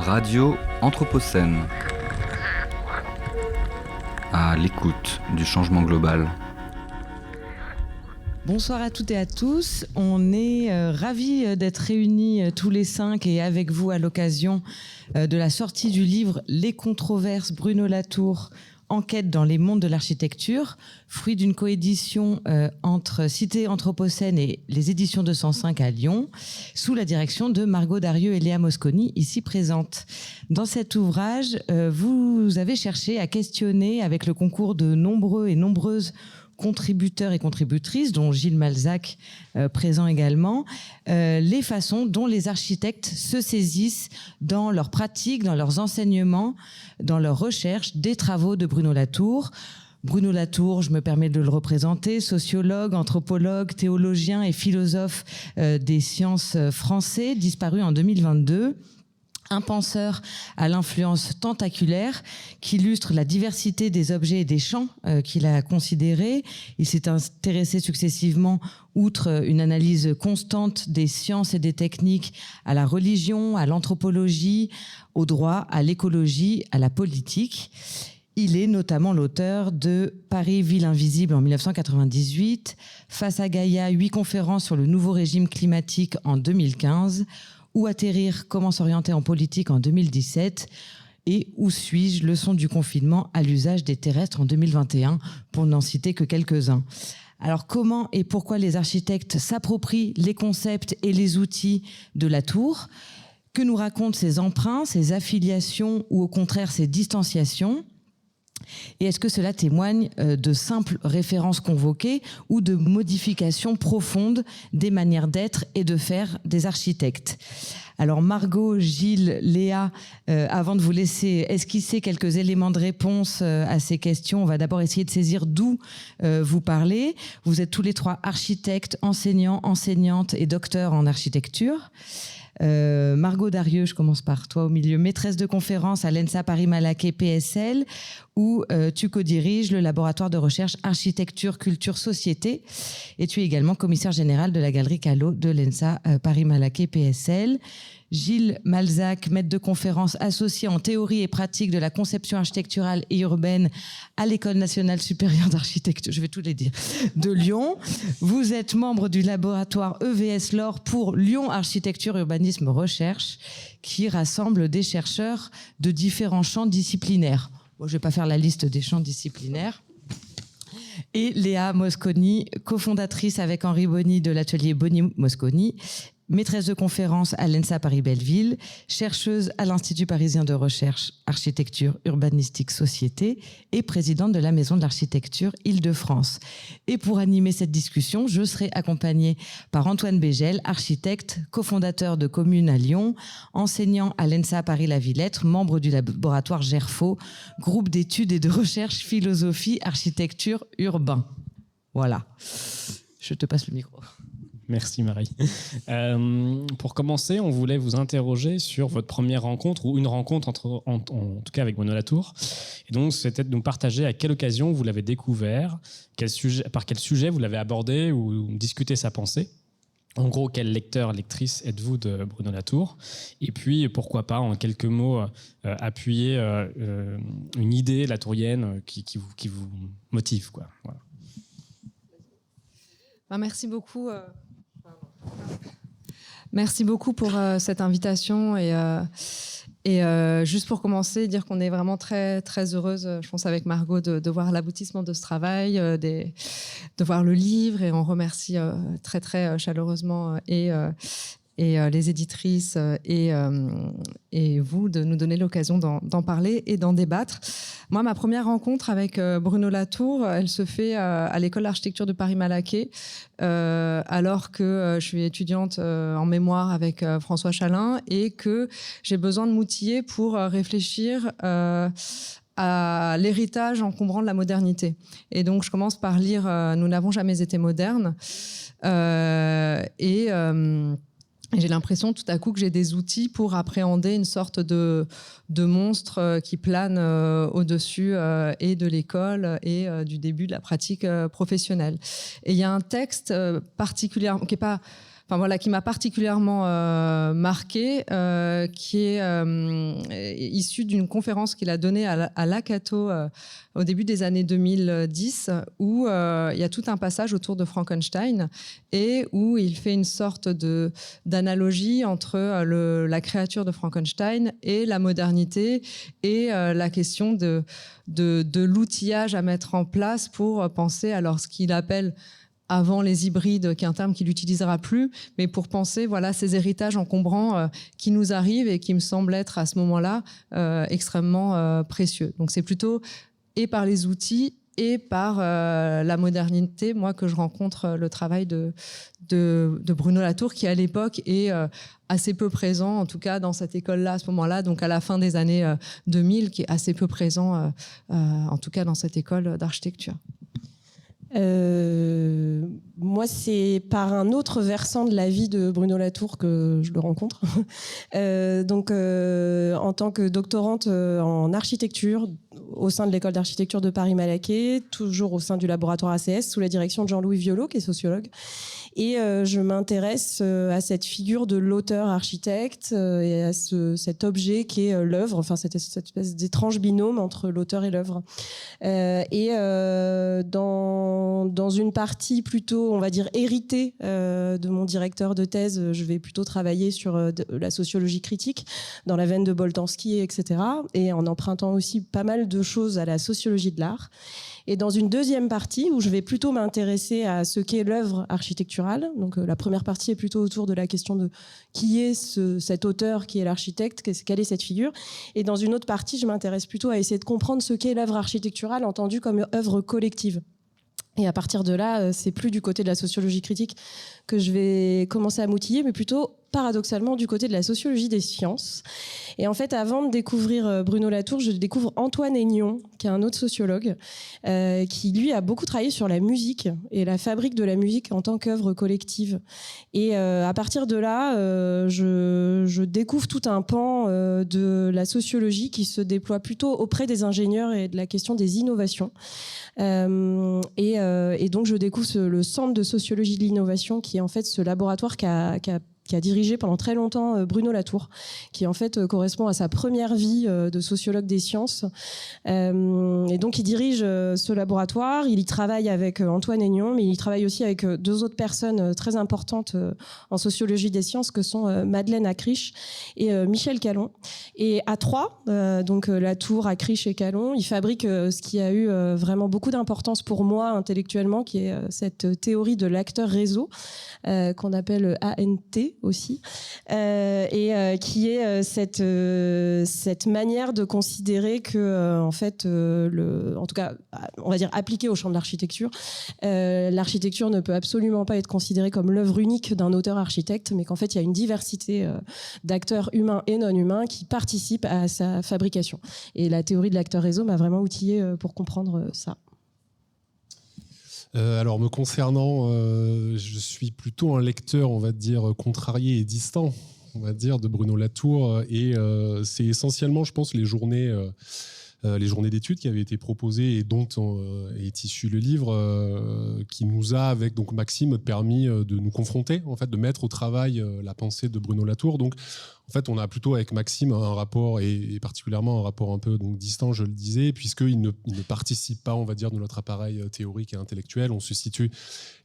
Radio Anthropocène. À l'écoute du changement global. Bonsoir à toutes et à tous. On est ravis d'être réunis tous les 5 et avec vous à l'occasion de la sortie du livre « Les controverses Bruno Latour, enquête dans les mondes de l'architecture », fruit d'une coédition entre Cité Anthropocène et les éditions 205 à Lyon, sous la direction de Margot Darieux et Léa Mosconi, ici présentes. Dans cet ouvrage, vous avez cherché à questionner, avec le concours de nombreux et nombreuses contributeurs et contributrices, dont Gilles Malzac présent également, les façons dont les architectes se saisissent dans leurs pratiques, dans leurs enseignements, dans leurs recherches des travaux de Bruno Latour. Bruno Latour, je me permets de le représenter, sociologue, anthropologue, théologien et philosophe des sciences français, disparu en 2022. Un penseur à l'influence tentaculaire qui illustre la diversité des objets et des champs qu'il a considérés. Il s'est intéressé successivement, outre une analyse constante des sciences et des techniques, à la religion, à l'anthropologie, au droit, à l'écologie, à la politique. Il est notamment l'auteur de Paris, ville invisible en 1998, Face à Gaïa, 8 conférences sur le nouveau régime climatique en 2015, Où atterrir, comment s'orienter en politique en 2017 et Où suis-je, leçon du confinement à l'usage des terrestres en 2021, pour n'en citer que quelques-uns. Alors comment et pourquoi les architectes s'approprient les concepts et les outils de Latour? Que nous racontent ses emprunts, ses affiliations ou au contraire ses distanciations? Et est-ce que cela témoigne de simples références convoquées ou de modifications profondes des manières d'être et de faire des architectes? Alors Margot, Gilles, Léa, avant de vous laisser esquisser quelques éléments de réponse à ces questions, on va d'abord essayer de saisir d'où vous parlez. Vous êtes tous les trois architectes, enseignants, enseignantes et docteurs en architecture. Margot Darieux, je commence par toi au milieu, maîtresse de conférence à l'ENSA Paris-Malaquais PSL, où tu co-diriges le laboratoire de recherche architecture, culture, société, et tu es également commissaire général de la galerie Callot de l'ENSA Paris-Malaquais PSL. Gilles Malzac, maître de conférence associé en théorie et pratique de la conception architecturale et urbaine à l'École nationale supérieure d'architecture, je vais tous les dire, de Lyon. Vous êtes membre du laboratoire EVS LOR pour Lyon Architecture Urbanisme Recherche, qui rassemble des chercheurs de différents champs disciplinaires. Bon, je ne vais pas faire la liste des champs disciplinaires. Et Léa Mosconi, cofondatrice avec Henri Bonny de l'atelier Bonny-Mosconi, maîtresse de conférence à l'ENSA Paris-Belleville, chercheuse à l'Institut parisien de recherche architecture, urbanistique, société et présidente de la Maison de l'Architecture Île-de-France. Et pour animer cette discussion, je serai accompagnée par Antoine Bégel, architecte, cofondateur de Commune à Lyon, enseignant à l'ENSA Paris-La Villette, membre du laboratoire GERFO, groupe d'études et de recherche philosophie, architecture, urbain. Voilà. Je te passe le micro. Merci Marie. Pour commencer, on voulait vous interroger sur votre première rencontre ou une rencontre en tout cas avec Bruno Latour. Et donc, c'était de nous partager à quelle occasion vous l'avez découvert, par quel sujet vous l'avez abordé ou discuté sa pensée. En gros, quel lecteur, lectrice êtes-vous de Bruno Latour? Et puis, pourquoi pas, en quelques mots, appuyer une idée latourienne qui vous motive, quoi. Voilà. Merci beaucoup. Merci beaucoup pour cette invitation et juste pour commencer, dire qu'on est vraiment très, très heureuse, je pense avec Margot, de voir l'aboutissement de ce travail, de voir le livre, et on remercie très, très chaleureusement et les éditrices et vous de nous donner l'occasion d'en parler et d'en débattre. Moi, ma première rencontre avec Bruno Latour, elle se fait à l'école d'architecture de Paris-Malaquais, alors que je suis étudiante en mémoire avec François Chalin et que j'ai besoin de m'outiller pour réfléchir à l'héritage encombrant de la modernité. Et donc, je commence par lire « Nous n'avons jamais été modernes » et j'ai l'impression tout à coup que j'ai des outils pour appréhender une sorte de monstre qui plane au-dessus et de l'école et du début de la pratique professionnelle. Et il y a un texte particulier qui n'est pas enfin voilà, qui m'a particulièrement marqué, qui est issu d'une conférence qu'il a donnée à l'Akato au début des années 2010, où il y a tout un passage autour de Frankenstein et où il fait une sorte d'analogie entre la créature de Frankenstein et la modernité et la question de l'outillage à mettre en place pour penser à ce qu'il appelle avant les hybrides, qui est un terme qu'il n'utilisera plus, mais pour penser ces héritages encombrants qui nous arrivent et qui me semblent être à ce moment-là extrêmement précieux. Donc c'est plutôt et par les outils et par la modernité, moi, que je rencontre le travail de Bruno Latour, qui à l'époque est assez peu présent, en tout cas dans cette école-là à ce moment-là, donc à la fin des années 2000, qui est assez peu présent, en tout cas dans cette école d'architecture. Moi, c'est par un autre versant de la vie de Bruno Latour que je le rencontre. En tant que doctorante en architecture au sein de l'école d'architecture de Paris-Malaquais, toujours au sein du laboratoire ACS, sous la direction de Jean-Louis Violot, qui est sociologue. Et je m'intéresse à cette figure de l'auteur-architecte et à cet objet qui est l'œuvre, enfin cette espèce d'étrange binôme entre l'auteur et l'œuvre. Dans une partie plutôt, on va dire, héritée de mon directeur de thèse, je vais plutôt travailler sur la sociologie critique, dans la veine de Boltanski, etc. Et en empruntant aussi pas mal de choses à la sociologie de l'art. Et dans une deuxième partie, où je vais plutôt m'intéresser à ce qu'est l'œuvre architecturale, donc la première partie est plutôt autour de la question de qui est cet auteur, qui est l'architecte, quelle est cette figure. Et dans une autre partie, je m'intéresse plutôt à essayer de comprendre ce qu'est l'œuvre architecturale entendue comme œuvre collective. Et à partir de là, c'est plus du côté de la sociologie critique que je vais commencer à m'outiller, mais plutôt paradoxalement du côté de la sociologie des sciences. Et en fait, avant de découvrir Bruno Latour, je découvre Antoine Aignon, qui est un autre sociologue, qui lui a beaucoup travaillé sur la musique et la fabrique de la musique en tant qu'œuvre collective. Et à partir de là, je découvre tout un pan de la sociologie qui se déploie plutôt auprès des ingénieurs et de la question des innovations. Et donc je découvre le centre de sociologie de l'innovation, qui est en fait ce laboratoire qui a dirigé pendant très longtemps Bruno Latour, qui en fait correspond à sa première vie de sociologue des sciences. Et donc il dirige ce laboratoire, il y travaille avec Antoine Aignon, mais il y travaille aussi avec deux autres personnes très importantes en sociologie des sciences, que sont Madeleine Acriche et Michel Callon. Et à trois, donc Latour, Acriche et Callon, ils fabriquent ce qui a eu vraiment beaucoup d'importance pour moi intellectuellement, qui est cette théorie de l'acteur réseau, qu'on appelle ANT aussi, qui est cette manière de considérer que en fait en tout cas on va dire appliquée au champ de l'architecture, l'architecture ne peut absolument pas être considérée comme l'œuvre unique d'un auteur architecte, mais qu'en fait il y a une diversité d'acteurs humains et non humains qui participent à sa fabrication. Et la théorie de l'acteur réseau m'a vraiment outillée pour comprendre ça. Alors, me concernant, je suis plutôt un lecteur, on va dire, contrarié et distant, on va dire, de Bruno Latour. Et c'est essentiellement, je pense, les journées d'études qui avaient été proposées et dont est issu le livre, qui nous a, avec donc Maxime, permis de nous confronter, en fait, de mettre au travail la pensée de Bruno Latour. Donc, en fait, on a plutôt avec Maxime un rapport, et particulièrement un rapport un peu donc, distant, je le disais, puisqu'il ne participe pas, on va dire, de notre appareil théorique et intellectuel. On se situe,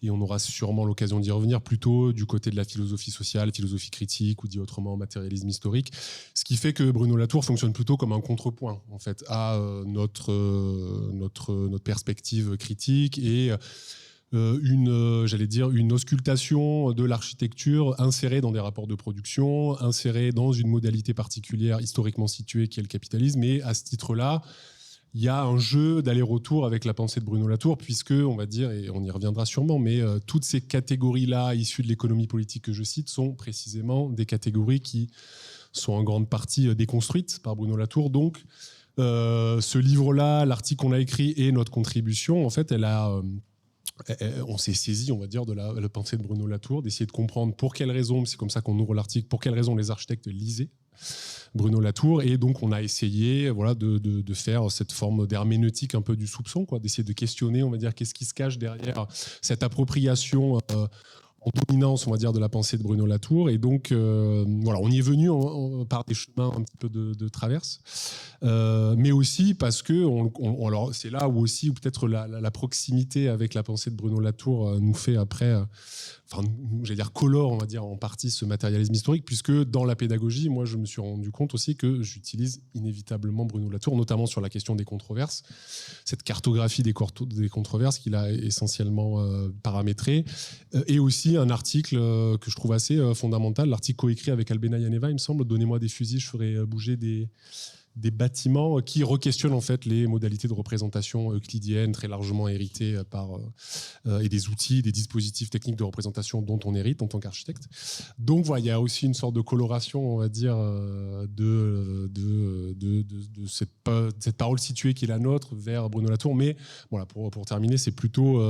et on aura sûrement l'occasion d'y revenir, plutôt du côté de la philosophie sociale, philosophie critique, ou dit autrement matérialisme historique. Ce qui fait que Bruno Latour fonctionne plutôt comme un contrepoint, en fait, à notre perspective critique et une auscultation de l'architecture insérée dans des rapports de production, insérée dans une modalité particulière historiquement située qui est le capitalisme. Et à ce titre-là, il y a un jeu d'aller-retour avec la pensée de Bruno Latour, puisque, on va dire, et on y reviendra sûrement, mais toutes ces catégories-là issues de l'économie politique que je cite sont précisément des catégories qui sont en grande partie déconstruites par Bruno Latour. Donc, ce livre-là, l'article qu'on a écrit et notre contribution, en fait, on s'est saisi, on va dire, de la pensée de Bruno Latour, d'essayer de comprendre pour quelles raisons, c'est comme ça qu'on ouvre l'article, pour quelles raisons les architectes lisaient Bruno Latour. Et donc, on a essayé de faire cette forme d'herméneutique un peu du soupçon, d'essayer de questionner, on va dire, qu'est-ce qui se cache derrière cette appropriation en dominance, on va dire, de la pensée de Bruno Latour. Et donc, voilà, on y est venu par des chemins un petit peu de traverse, mais aussi parce que, alors c'est là où aussi où peut-être la proximité avec la pensée de Bruno Latour nous fait après, j'allais dire colore, on va dire en partie ce matérialisme historique, puisque dans la pédagogie, moi, je me suis rendu compte aussi que j'utilise inévitablement Bruno Latour, notamment sur la question des controverses, cette cartographie des controverses qu'il a essentiellement paramétrée, et aussi un article que je trouve assez fondamental, l'article coécrit avec Albena Yaneva, il me semble, « Donnez-moi des fusils, je ferai bouger des bâtiments », qui requestionnent en fait les modalités de représentation euclidienne très largement héritées et des outils, des dispositifs techniques de représentation dont on hérite en tant qu'architecte. Donc voilà, il y a aussi une sorte de coloration, on va dire, de cette parole située qui est la nôtre vers Bruno Latour. Mais voilà, pour terminer, c'est plutôt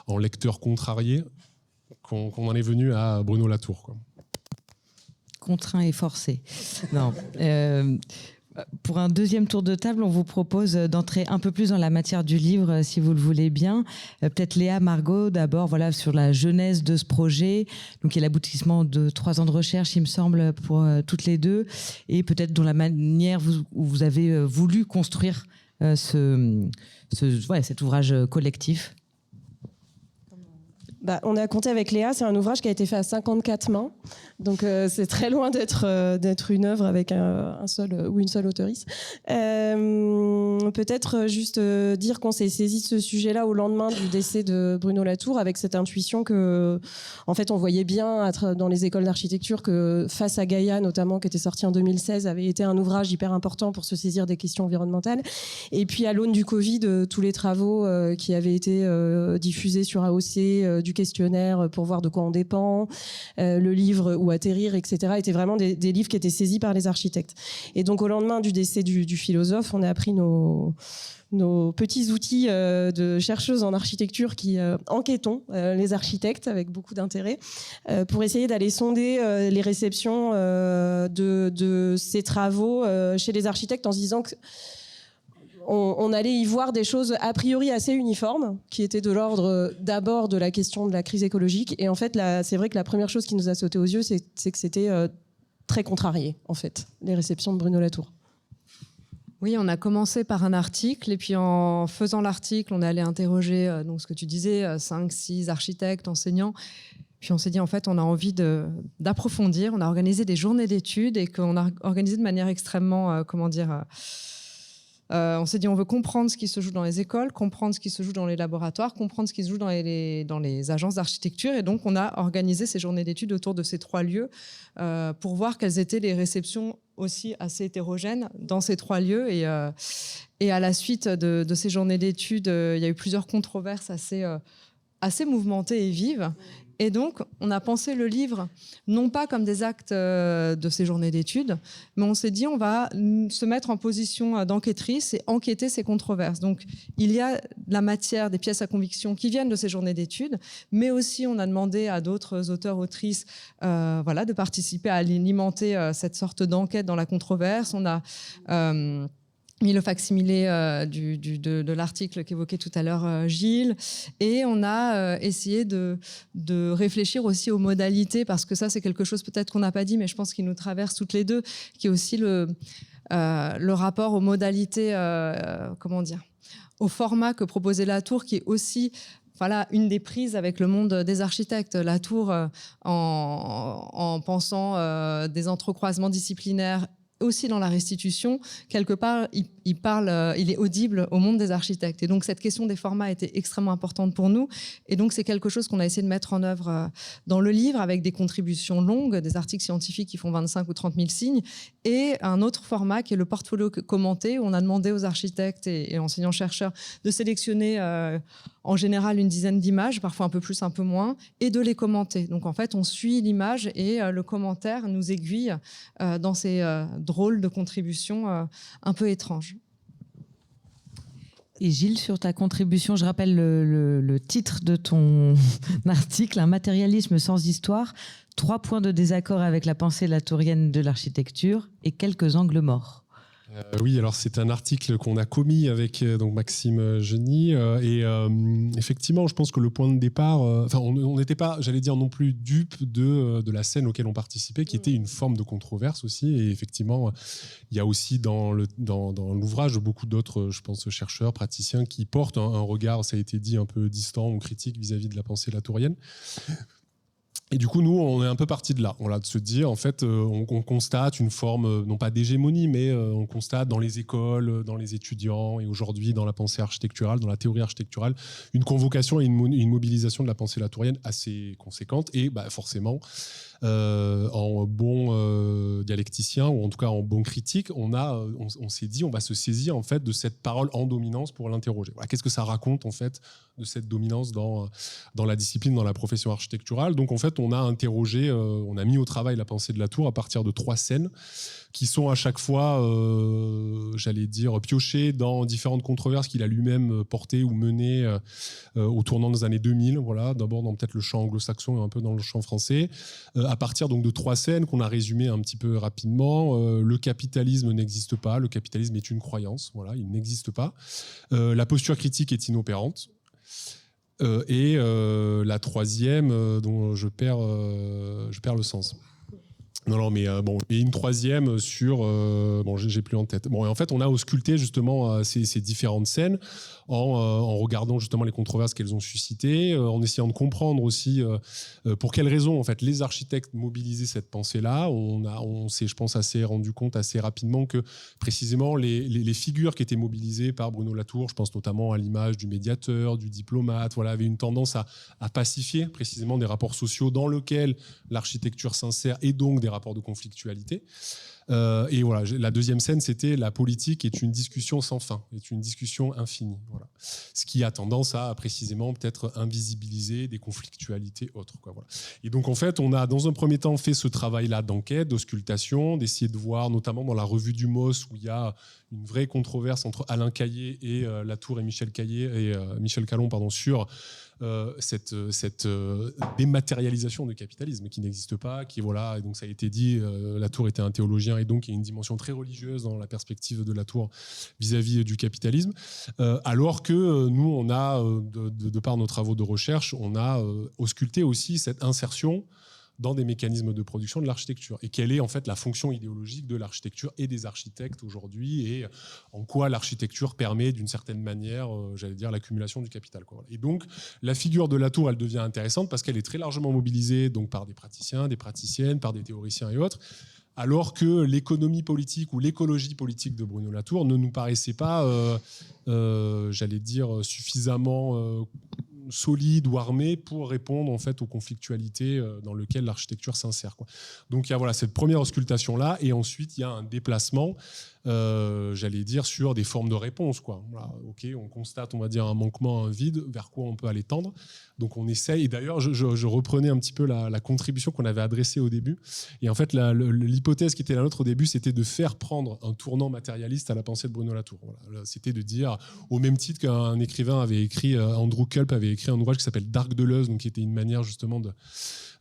en lecteur contrarié qu'on en est venu à Bruno Latour, quoi. Contraint et forcé. Non. Pour un deuxième tour de table, on vous propose d'entrer un peu plus dans la matière du livre, si vous le voulez bien. Peut-être Léa, Margot, d'abord, voilà, sur la genèse de ce projet, donc il y a l'aboutissement de 3 ans de recherche, il me semble, pour toutes les deux, et peut-être dans la manière où vous avez voulu construire cet ouvrage collectif. On a compté avec Léa, c'est un ouvrage qui a été fait à 54 mains, donc c'est très loin d'être une œuvre avec un seul ou une seule auteurice. Peut-être juste dire qu'on s'est saisi de ce sujet-là au lendemain du décès de Bruno Latour, avec cette intuition que, en fait, on voyait bien dans les écoles d'architecture que Face à Gaïa, notamment, qui était sorti en 2016, avait été un ouvrage hyper important pour se saisir des questions environnementales. Et puis à l'aune du Covid, tous les travaux qui avaient été diffusés sur AOC, du questionnaire pour voir de quoi on dépend, le livre Où atterrir, etc., étaient vraiment des livres qui étaient saisis par les architectes. Et donc au lendemain du décès du philosophe, on a appris nos petits outils de chercheuses en architecture qui enquêtons les architectes avec beaucoup d'intérêt pour essayer d'aller sonder les réceptions de ces travaux chez les architectes, en se disant que on allait y voir des choses a priori assez uniformes, qui étaient de l'ordre d'abord de la question de la crise écologique. Et en fait, c'est vrai que la première chose qui nous a sauté aux yeux, c'est que c'était très contrarié, en fait, les réceptions de Bruno Latour. Oui, on a commencé par un article, et puis en faisant l'article, on est allé interroger, donc ce que tu disais, 5-6 architectes, enseignants. Puis on s'est dit, en fait, on a envie d'approfondir. On a organisé des journées d'études et qu'on a organisé de manière extrêmement, on s'est dit, on veut comprendre ce qui se joue dans les écoles, comprendre ce qui se joue dans les laboratoires, comprendre ce qui se joue dans les agences d'architecture. Et donc, on a organisé ces journées d'études autour de ces 3 lieux pour voir quelles étaient les réceptions aussi assez hétérogènes dans ces 3 lieux. Et à la suite de ces journées d'études, il y a eu plusieurs controverses assez mouvementées et vives. Et donc, on a pensé le livre, non pas comme des actes de ces journées d'études, mais on s'est dit, on va se mettre en position d'enquêtrice et enquêter ces controverses. Donc, il y a de la matière, des pièces à conviction qui viennent de ces journées d'études, mais aussi, on a demandé à d'autres auteurs, autrices, de participer à alimenter cette sorte d'enquête dans la controverse. On a mis le facsimilé de l'article qu'évoquait tout à l'heure Gilles, et on a essayé de réfléchir aussi aux modalités, parce que ça c'est quelque chose peut-être qu'on n'a pas dit, mais je pense qu'il nous traverse toutes les deux, qui est aussi le rapport aux modalités, au format que proposait Latour, qui est aussi une des prises avec le monde des architectes. Latour, en pensant des entrecroisements disciplinaires aussi dans la restitution, quelque part, il est audible au monde des architectes. Et donc, cette question des formats était extrêmement importante pour nous. Et donc, c'est quelque chose qu'on a essayé de mettre en œuvre dans le livre, avec des contributions longues, des articles scientifiques qui font 25 ou 30 000 signes, et un autre format qui est le portfolio commenté, où on a demandé aux architectes et enseignants-chercheurs de sélectionner en général une dizaine d'images, parfois un peu plus, un peu moins, et de les commenter. Donc, en fait, on suit l'image et le commentaire nous aiguille dans ces drôles de contributions un peu étranges. Et Gilles, sur ta contribution, je rappelle le titre de ton article, « Un matérialisme sans histoire, 3 points de désaccord avec la pensée latourienne de l'architecture et quelques angles morts ». Oui, alors c'est un article qu'on a commis avec donc Maxime Geny et effectivement, je pense que le point de départ, on n'était pas, j'allais dire non plus dupe de la scène auquel on participait, qui était une forme de controverse aussi. Et effectivement, il y a aussi dans l'ouvrage beaucoup d'autres, je pense, chercheurs, praticiens qui portent un regard, ça a été dit, un peu distant ou critique vis-à-vis de la pensée latourienne. Et du coup, nous, on est un peu parti de là. On a de se dire, en fait, on constate une forme, non pas d'hégémonie, mais on constate dans les écoles, dans les étudiants, et aujourd'hui dans la pensée architecturale, dans la théorie architecturale, une convocation et une mobilisation de la pensée latourienne assez conséquente. Et forcément, en bon dialecticien, ou en tout cas en bon critique, on s'est dit, on va se saisir en fait de cette parole en dominance pour l'interroger. Voilà, qu'est-ce que ça raconte en fait de cette dominance dans la discipline, dans la profession architecturale? Donc en fait, on a interrogé, on a mis au travail la pensée de Latour à partir de 3 scènes qui sont à chaque fois, j'allais dire, piochées dans différentes controverses qu'il a lui-même portées ou menées au tournant des années 2000. Voilà, d'abord dans peut-être le champ anglo-saxon et un peu dans le champ français. À partir donc de 3 scènes qu'on a résumées un petit peu rapidement. Le capitalisme n'existe pas, le capitalisme est une croyance, voilà, il n'existe pas. La posture critique est inopérante. Et la 3e, dont je perds le sens. Non, mais bon, et une 3e sur, bon, j'ai plus en tête. Bon, et en fait, on a ausculté justement ces différentes scènes en regardant justement les controverses qu'elles ont suscitées, en essayant de comprendre aussi pour quelles raisons en fait les architectes mobilisaient cette pensée-là. On s'est, je pense, assez rendu compte assez rapidement que précisément les figures qui étaient mobilisées par Bruno Latour, je pense notamment à l'image du médiateur, du diplomate, voilà, avaient une tendance à pacifier précisément des rapports sociaux dans lesquels l'architecture s'insère et donc des rapports de conflictualité. Et voilà, la 2e scène, c'était la politique est une discussion sans fin, est une discussion infinie. Voilà. Ce qui a tendance à précisément peut-être invisibiliser des conflictualités autres. Quoi, voilà. Et donc en fait, on a dans un premier temps fait ce travail-là d'enquête, d'auscultation, d'essayer de voir, notamment dans la revue du MOS, où il y a une vraie controverse entre Alain Caillé et Latour et Michel Callon, pardon, sur cette dématérialisation du capitalisme qui n'existe pas, qui voilà, et donc ça a été dit, Latour était un théologien et donc il y a une dimension très religieuse dans la perspective de Latour vis-à-vis du capitalisme, alors que nous on a, de par nos travaux de recherche, on a ausculté aussi cette insertion dans des mécanismes de production de l'architecture. Et quelle est en fait la fonction idéologique de l'architecture et des architectes aujourd'hui, et en quoi l'architecture permet d'une certaine manière, j'allais dire, l'accumulation du capital. Quoi. Et donc, la figure de Latour, elle devient intéressante parce qu'elle est très largement mobilisée donc, par des praticiens, des praticiennes, par des théoriciens et autres, alors que l'économie politique ou l'écologie politique de Bruno Latour ne nous paraissait pas, j'allais dire, suffisamment solide ou armé pour répondre en fait aux conflictualités dans lesquelles l'architecture s'insère. Quoi. Donc il y a voilà, cette première auscultation là, et ensuite il y a un déplacement, j'allais dire, sur des formes de réponse. Quoi. Voilà, ok, on constate, on va dire, un manquement, un vide, vers quoi on peut aller tendre. Donc on essaye, et d'ailleurs je reprenais un petit peu la contribution qu'on avait adressée au début, et en fait l'hypothèse qui était la nôtre au début, c'était de faire prendre un tournant matérialiste à la pensée de Bruno Latour. Voilà. C'était de dire, au même titre qu'un écrivain avait écrit, Andrew Culp avait écrit un ouvrage qui s'appelle Dark Deleuze, donc qui était une manière justement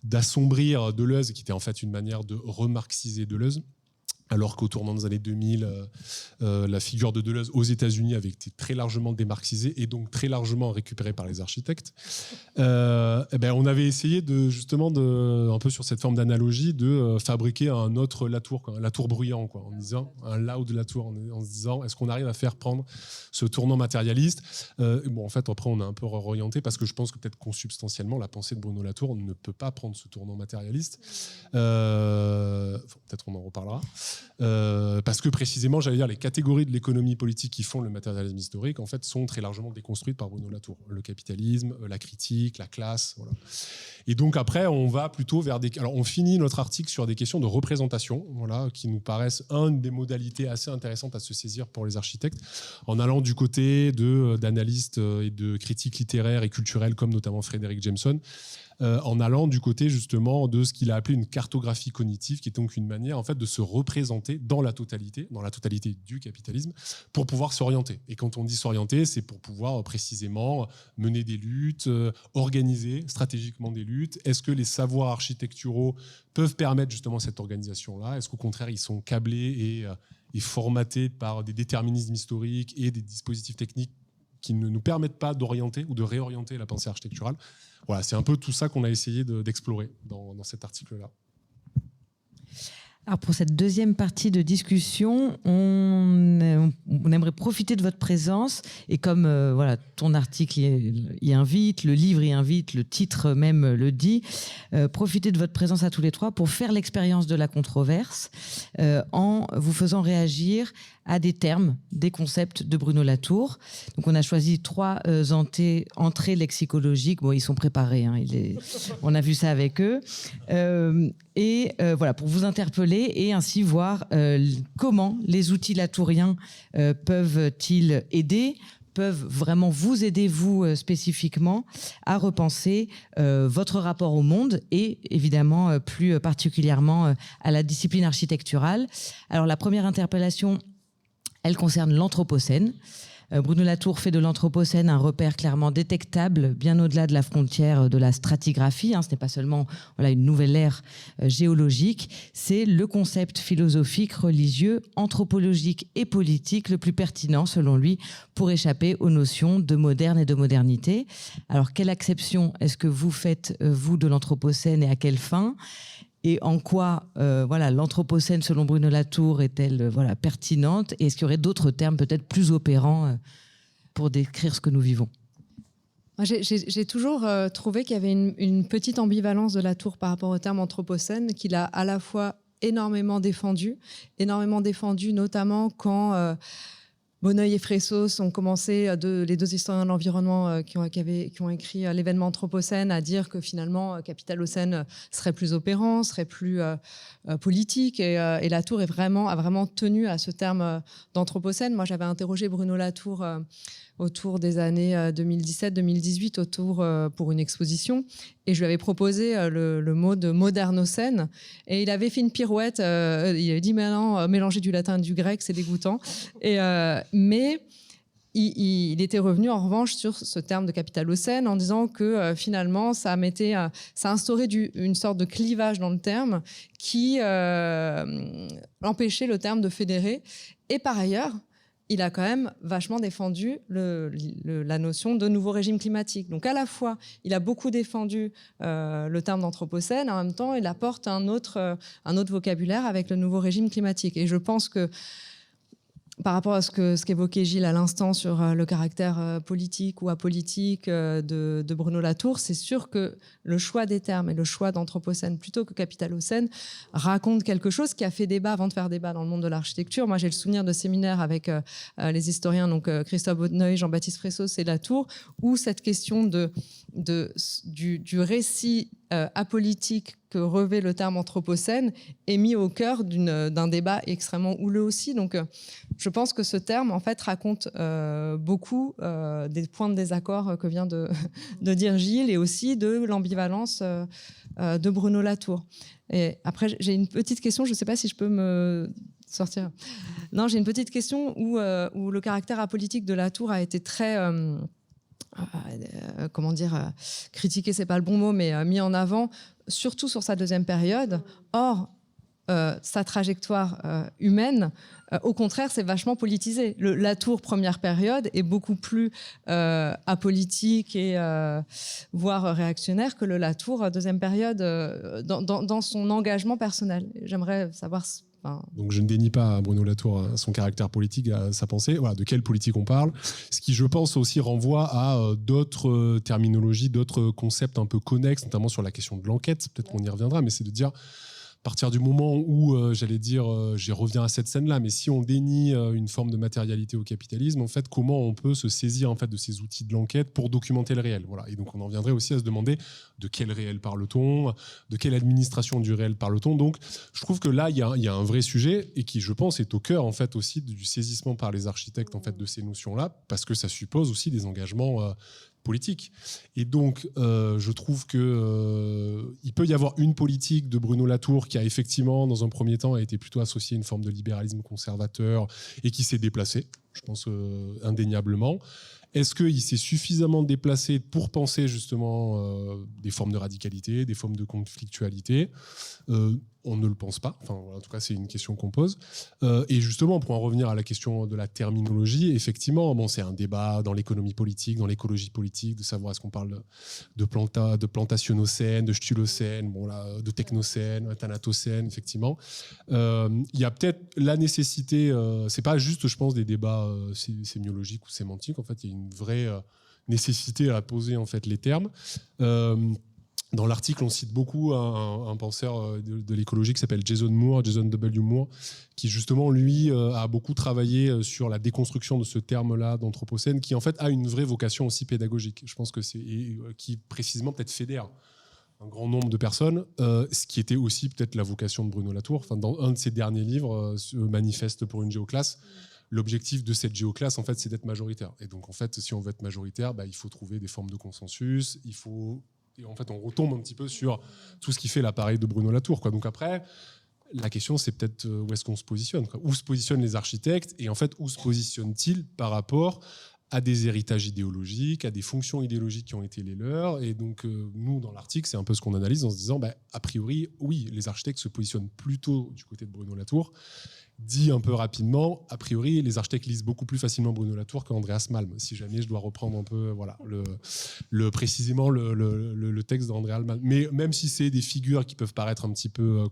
d'assombrir Deleuze, qui était en fait une manière de remarxiser Deleuze. Alors qu'au tournant des années 2000, la figure de Deleuze aux États-Unis avait été très largement démarxisée et donc très largement récupérée par les architectes. On avait essayé un peu sur cette forme d'analogie, de fabriquer un autre Latour, quoi, un Latour bruyant, quoi, en disant un loud Latour, en se disant est-ce qu'on arrive à faire prendre ce tournant matérialiste. En fait, après, on a un peu réorienté parce que je pense que peut-être consubstantiellement, la pensée de Bruno Latour ne peut pas prendre ce tournant matérialiste. Peut-être on en reparlera. Parce que précisément, j'allais dire, les catégories de l'économie politique qui font le matérialisme historique, en fait, sont très largement déconstruites par Bruno Latour. Le capitalisme, la critique, la classe, voilà. Et donc après, on va plutôt vers des... Alors, on finit notre article sur des questions de représentation, voilà, qui nous paraissent une des modalités assez intéressantes à se saisir pour les architectes, en allant du côté d'analystes et de critiques littéraires et culturelles, comme notamment Frédéric Jameson, en allant du côté justement de ce qu'il a appelé une cartographie cognitive, qui est donc une manière en fait de se représenter dans la totalité du capitalisme, pour pouvoir s'orienter. Et quand on dit s'orienter, c'est pour pouvoir précisément mener des luttes, organiser stratégiquement des luttes. Est-ce que les savoirs architecturaux peuvent permettre justement cette organisation-là? Est-ce qu'au contraire, ils sont câblés est formaté par des déterminismes historiques et des dispositifs techniques qui ne nous permettent pas d'orienter ou de réorienter la pensée architecturale. Voilà, c'est un peu tout ça qu'on a essayé d'explorer dans cet article-là. Alors pour cette deuxième partie de discussion, on aimerait profiter de votre présence et comme voilà, ton article y invite, le livre y invite, le titre même le dit, profiter de votre présence à tous les trois pour faire l'expérience de la controverse en vous faisant réagir à des termes, des concepts de Bruno Latour. Donc on a choisi 3 entrées lexicologiques. Bon, ils sont préparés, hein, on a vu ça avec eux. Voilà, pour vous interpeller et ainsi voir comment les outils latouriens peuvent-ils aider, peuvent vraiment vous aider, vous spécifiquement, à repenser votre rapport au monde et évidemment plus particulièrement à la discipline architecturale. Alors la première interpellation, elle concerne l'Anthropocène. Bruno Latour fait de l'Anthropocène un repère clairement détectable, bien au-delà de la frontière de la stratigraphie. Ce n'est pas seulement une nouvelle ère géologique, c'est le concept philosophique, religieux, anthropologique et politique le plus pertinent, selon lui, pour échapper aux notions de moderne et de modernité. Alors, quelle acception est-ce que vous faites, vous, de l'Anthropocène et à quelle fin ? Et en quoi l'Anthropocène, selon Bruno Latour, est-elle pertinente? Et est-ce qu'il y aurait d'autres termes peut-être plus opérants pour décrire ce que nous vivons? J'ai toujours trouvé qu'il y avait une petite ambivalence de Latour par rapport au terme Anthropocène, qu'il a à la fois énormément défendu notamment quand... Bonneuil et Fressos ont commencé, les 2 historiens de l'environnement qui ont écrit l'événement Anthropocène, à dire que finalement Capitalocène serait plus opérant, serait plus politique. Et Latour a vraiment tenu à ce terme d'Anthropocène. Moi, j'avais interrogé Bruno Latour autour des années 2017-2018 pour une exposition. Et je lui avais proposé le mot de modernocène. Et il avait fait une pirouette. Il avait dit, mais non, mélanger du latin et du grec, c'est dégoûtant. Mais il était revenu en revanche sur ce terme de capitalocène en disant que finalement, ça instaurait une sorte de clivage dans le terme qui empêchait le terme de fédérer. Et par ailleurs, il a quand même vachement défendu la notion de nouveau régime climatique. Donc à la fois, il a beaucoup défendu le terme d'Anthropocène, en même temps, il apporte un autre vocabulaire avec le nouveau régime climatique. Et je pense que par rapport à ce qu'évoquait Gilles à l'instant sur le caractère politique ou apolitique de Bruno Latour, c'est sûr que le choix des termes et le choix d'Anthropocène plutôt que Capitalocène raconte quelque chose qui a fait débat avant de faire débat dans le monde de l'architecture. Moi, j'ai le souvenir de séminaires avec les historiens, donc Christophe Bonneuil, Jean-Baptiste Fressos et Latour, où cette question du récit apolitique que revêt le terme Anthropocène est mis au cœur d'un débat extrêmement houleux aussi. Donc, je pense que ce terme, en fait, raconte beaucoup des points de désaccord que vient de dire Gilles et aussi de l'ambivalence de Bruno Latour. Et après, j'ai une petite question, je ne sais pas si je peux me sortir. Non, j'ai une petite question où le caractère apolitique de Latour a été très... critiqué, c'est pas le bon mot, mais mis en avant, surtout sur sa deuxième période. Or, sa trajectoire humaine, au contraire, c'est vachement politisé. Latour, première période, est beaucoup plus apolitique et voire réactionnaire que le Latour, deuxième période, dans son engagement personnel. J'aimerais savoir... Donc je ne dénie pas à Bruno Latour son caractère politique, à sa pensée. Voilà, de quelle politique on parle. Ce qui, je pense, aussi renvoie à d'autres terminologies, d'autres concepts un peu connexes, notamment sur la question de l'enquête. Peut-être qu'on y reviendra, mais c'est de dire... À partir du moment où, j'y reviens à cette scène-là, mais si on dénie une forme de matérialité au capitalisme, en fait, comment on peut se saisir en fait de ces outils de l'enquête pour documenter le réel? Voilà. Et donc, on en viendrait aussi à se demander de quel réel parle-t-on, de quelle administration du réel parle-t-on. Donc, je trouve que là, il y a un vrai sujet et qui, je pense, est au cœur en fait aussi du saisissement par les architectes en fait de ces notions-là, parce que ça suppose aussi des engagements politique. Et donc, je trouve qu'il peut y avoir une politique de Bruno Latour qui a effectivement, dans un premier temps, a été plutôt associée à une forme de libéralisme conservateur et qui s'est déplacée. je pense indéniablement. Est-ce qu'il s'est suffisamment déplacé pour penser justement des formes de radicalité, des formes de conflictualité ? On ne le pense pas. Enfin, en tout cas, c'est une question qu'on pose. Et justement, pour en revenir à la question de la terminologie, effectivement, bon, c'est un débat dans l'économie politique, dans l'écologie politique, de savoir est-ce qu'on parle de plantationocène, de stulocène, bon, là, de technocène, thanatocène, effectivement. Il y a peut-être la nécessité, c'est pas juste, je pense, des débats sémiologiques ou sémantiques. En fait, il y a une vraie nécessité à poser en fait les termes. Dans l'article, on cite beaucoup un penseur de l'écologie qui s'appelle Jason W. Moore, qui justement, lui, a beaucoup travaillé sur la déconstruction de ce terme-là d'anthropocène, qui en fait a une vraie vocation aussi pédagogique. Je pense que qui précisément peut-être fédère un grand nombre de personnes, ce qui était aussi peut-être la vocation de Bruno Latour. Enfin, dans un de ses derniers livres, Manifeste pour une géoclasse, l'objectif de cette géoclasse, en fait, c'est d'être majoritaire. Et donc, en fait, si on veut être majoritaire, il faut trouver des formes de consensus, Et en fait, on retombe un petit peu sur tout ce qui fait l'appareil de Bruno Latour, quoi. Donc après, la question, c'est peut-être où est-ce qu'on se positionne, quoi. Où se positionnent les architectes et en fait, où se positionnent-ils par rapport à des héritages idéologiques, à des fonctions idéologiques qui ont été les leurs. Et donc, nous, dans l'article, c'est un peu ce qu'on analyse en se disant, a priori, oui, les architectes se positionnent plutôt du côté de Bruno Latour. Dit un peu rapidement, a priori, les architectes lisent beaucoup plus facilement Bruno Latour qu'Andreas Malm. Si jamais je dois reprendre un peu, voilà, précisément le texte d'Andreas Malm. Mais même si c'est des figures qui peuvent paraître un petit peu,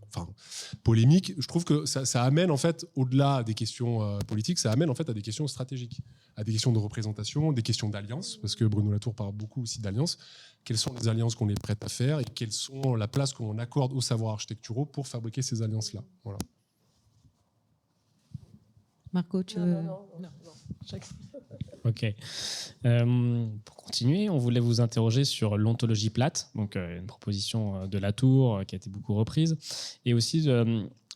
polémiques, je trouve que ça amène en fait, au-delà des questions politiques, ça amène en fait à des questions stratégiques, à des questions de représentation, des questions d'alliance, parce que Bruno Latour parle beaucoup aussi d'alliance. Quelles sont les alliances qu'on est prêt à faire et quelles sont la place qu'on accorde aux savoirs architecturaux pour fabriquer ces alliances-là. Voilà. Marco, tu veux... Non. Ok. Pour continuer, on voulait vous interroger sur l'ontologie plate, donc une proposition de Latour qui a été beaucoup reprise, et aussi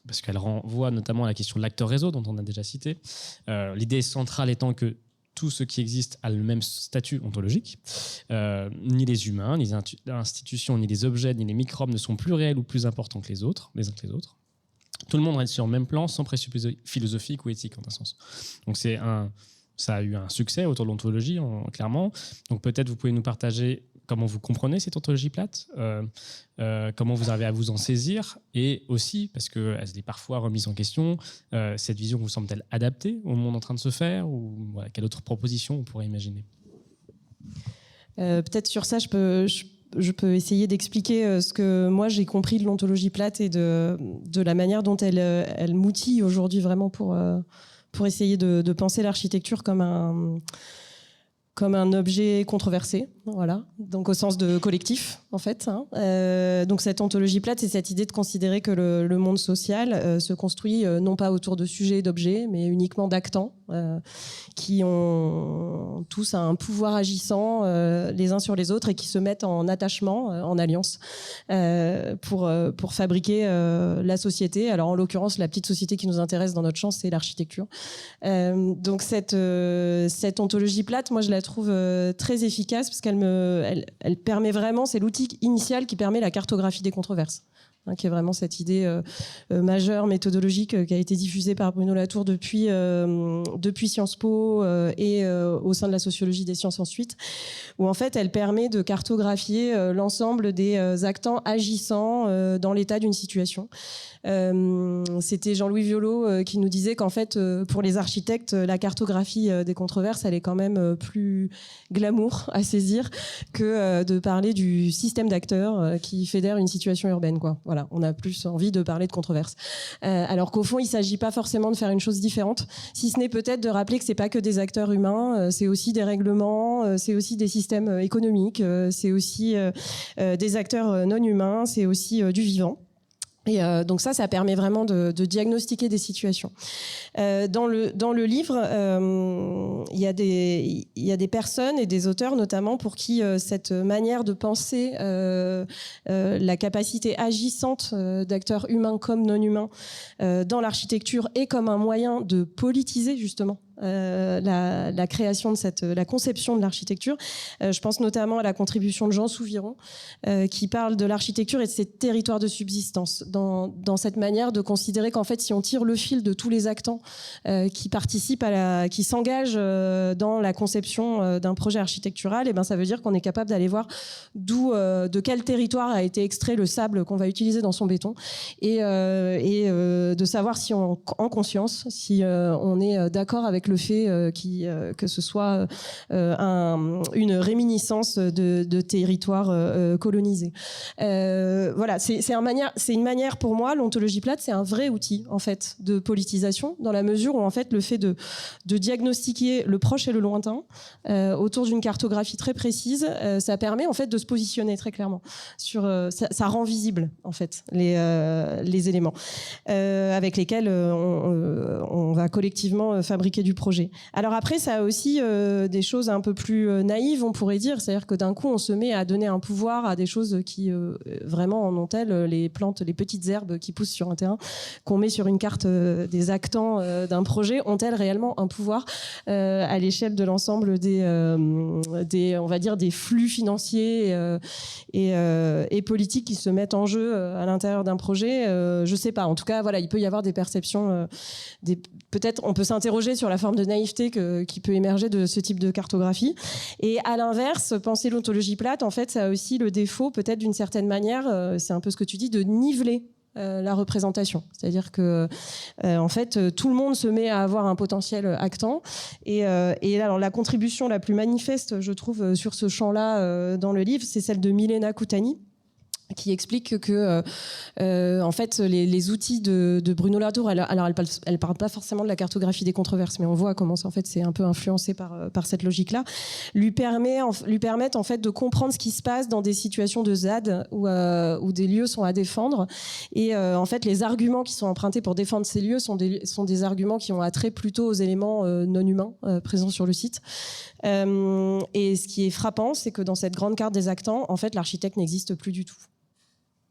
parce qu'elle renvoie notamment à la question de l'acteur réseau dont on a déjà cité. L'idée centrale étant que tout ce qui existe a le même statut ontologique. Ni les humains, ni les institutions, ni les objets, ni les microbes ne sont plus réels ou plus importants que les autres, les uns que les autres. Tout le monde reste sur le même plan, sans présupposé philosophique ou éthique, en un sens. Donc ça a eu un succès autour de l'ontologie, clairement. Donc peut-être vous pouvez nous partager comment vous comprenez cette ontologie plate, comment vous arrivez à vous en saisir, et aussi, parce qu'elle est parfois remise en question, cette vision vous semble-t-elle adaptée au monde en train de se faire, ou voilà, quelle autre proposition on pourrait imaginer ? Peut-être sur ça, je peux essayer d'expliquer ce que moi j'ai compris de l'ontologie plate et de la manière dont elle m'outille aujourd'hui vraiment pour essayer de penser l'architecture comme un objet controversé, voilà. Donc au sens de collectif, en fait. Donc cette ontologie plate, c'est cette idée de considérer que le monde social se construit non pas autour de sujets et d'objets, mais uniquement d'actants qui ont tous un pouvoir agissant les uns sur les autres et qui se mettent en attachement, en alliance, pour fabriquer la société. Alors en l'occurrence, la petite société qui nous intéresse dans notre champ, c'est l'architecture. Donc cette ontologie plate, moi je la trouve très efficace parce qu'elle permet vraiment, c'est l'outil initial qui permet la cartographie des controverses, qui est vraiment cette idée majeure, méthodologique, qui a été diffusée par Bruno Latour depuis Sciences Po et au sein de la sociologie des sciences ensuite, où en fait elle permet de cartographier l'ensemble des actants agissant dans l'état d'une situation. C'était Jean-Louis Violot qui nous disait qu'en fait, pour les architectes, la cartographie des controverses, elle est quand même plus glamour à saisir que de parler du système d'acteurs qui fédère une situation urbaine, quoi. Voilà, on a plus envie de parler de controverses. Alors qu'au fond, il ne s'agit pas forcément de faire une chose différente, si ce n'est peut-être de rappeler que c'est pas que des acteurs humains, c'est aussi des règlements, c'est aussi des systèmes économiques, c'est aussi des acteurs non humains, c'est aussi du vivant. Et donc ça permet vraiment de diagnostiquer des situations. Dans le livre, il y a des personnes et des auteurs notamment pour qui cette manière de penser la capacité agissante d'acteurs humains comme non humains dans l'architecture est comme un moyen de politiser justement la création de la conception de l'architecture. Je pense notamment à la contribution de Jean Souviron, qui parle de l'architecture et de ses territoires de subsistance, dans cette manière de considérer qu'en fait, si on tire le fil de tous les actants qui participent qui s'engagent dans la conception d'un projet architectural, et ben ça veut dire qu'on est capable d'aller voir de quel territoire a été extrait le sable qu'on va utiliser dans son béton, et de savoir si en conscience, si on est d'accord avec le fait que ce soit une réminiscence de territoires colonisés. Voilà, c'est une manière pour moi, l'ontologie plate, c'est un vrai outil en fait de politisation, dans la mesure où en fait le fait de diagnostiquer le proche et le lointain autour d'une cartographie très précise, ça permet en fait de se positionner très clairement sur ça rend visible en fait les éléments avec lesquels on va collectivement fabriquer du projet. Alors après, ça a aussi des choses un peu plus naïves, on pourrait dire, c'est-à-dire que d'un coup on se met à donner un pouvoir à des choses qui vraiment en ont-elles, les plantes, les petites herbes qui poussent sur un terrain qu'on met sur une carte des actants d'un projet, ont-elles réellement un pouvoir à l'échelle de l'ensemble on va dire des flux financiers et politiques qui se mettent en jeu à l'intérieur d'un projet? Je sais pas. En tout cas, voilà, il peut y avoir des perceptions. Peut-être on peut s'interroger sur la forme de naïveté qui peut émerger de ce type de cartographie. Et à l'inverse, penser l'ontologie plate, en fait, ça a aussi le défaut, peut-être d'une certaine manière, c'est un peu ce que tu dis, de niveler la représentation. C'est-à-dire que en fait, tout le monde se met à avoir un potentiel actant. Et alors, la contribution la plus manifeste, je trouve, sur ce champ-là dans le livre, c'est celle de Milena Koutani, qui explique que en fait les outils de Bruno Latour, alors elle parle pas forcément de la cartographie des controverses, mais on voit comment en fait c'est un peu influencé par cette logique-là, lui permettent en fait de comprendre ce qui se passe dans des situations de ZAD où des lieux sont à défendre, et en fait les arguments qui sont empruntés pour défendre ces lieux sont des arguments qui ont attrait plutôt aux éléments non humains présents sur le site. Et ce qui est frappant, c'est que dans cette grande carte des actants, en fait l'architecte n'existe plus du tout.